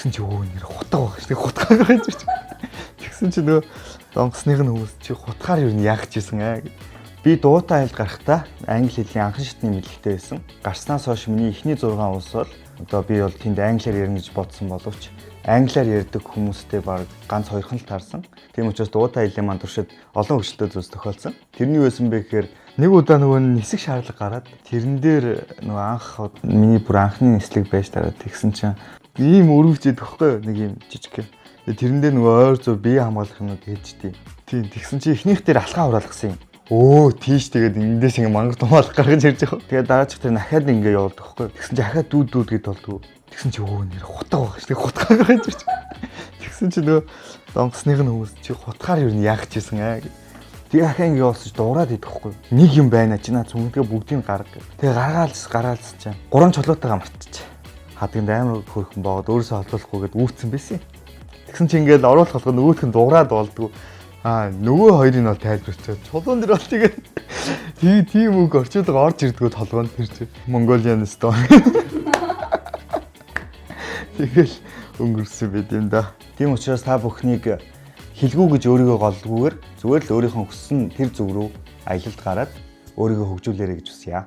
Тэгсэн чи өө нэр хутга баг шүү. Хутгаар байж чи. Тэгсэн чи нөгөө донгосных нь хүмүүс чи хутгаар юу яах гэжсэн аа. Би дуутай айлд гарахдаа англи хэлний анхан шатны мэдлэгтэй байсан. Гарснаас хойш миний эхний 6 улс бол одоо би бол тэнд англиар ярина гэж бодсон боловч англиар ярьдаг хүмүүстэй баг ганц хоёрхан л таарсан. Тийм учраас дуутай айлын маань туршид олон хөгжилтэй зүйлс тохиолдсон. Тэрний байсан бэ гэхээр нэг удаа нөгөө нисэх шаардлага гараад тэрэн дээр нөгөө анх миний бүр анхны нислэг байж тараад тэгсэн чинь ийм өрөвчээд тоххой нэг юм жижиг. Тэрэн дээр нөгөө ойр зур бие хамгаалах юмуд ээжтэй. Тийм тэгсэн чи эхнийх дээр алхаа хураалгасан юм. Өө тийш тэгээд эндээс ингэ мангар тумаалах гаргаж ирж байгаа. Тэгээд дараачих тэр дахиад ингэ явуулдаг байхгүй. Тэгсэн чи дахиад дүүд гээд болдгоо. Тэгсэн чи өө нэр хутга баг шүү. Хутгаар гаргаж ирж. Тэгсэн чи нөгөө донгосных нь хүмүүс чи хутгаар юу яах гэжсэн аа. Тэгээ ахаа ингэ явуулсаж дуурайд идэх байхгүй. Нэг юм байна чи наа цүнхгээ бүгдийг гарга. Тэгээ гаргаалц чаа. 3 чулуутайгаа мартчих. Хадганд амар хөрхөн боогод өөрөөсөө холбоолохгүйгээд үүрцэн байсан. Тэгсэн чи ингээд оруулах болгоо нөгөөх нь дуурайд болдгоо. Нөгөө хоёрыг нь бол тайлбарчаад чулуун дээр бол тэгээд тийм үг орчуулга орж ирдгүү толгоонд тэр чи Mongolian stone. Тэгэл өнгөрсөн байт юм да. Тийм учраас та бүхнийг хэлгүү гэж өөрийгөө голдгүйгээр зүгээр л өөрийнхөө хүссэн тэр зүг рүү аялалд гараад өөрийгөө хөгжүүлээрэй гэж хүсье.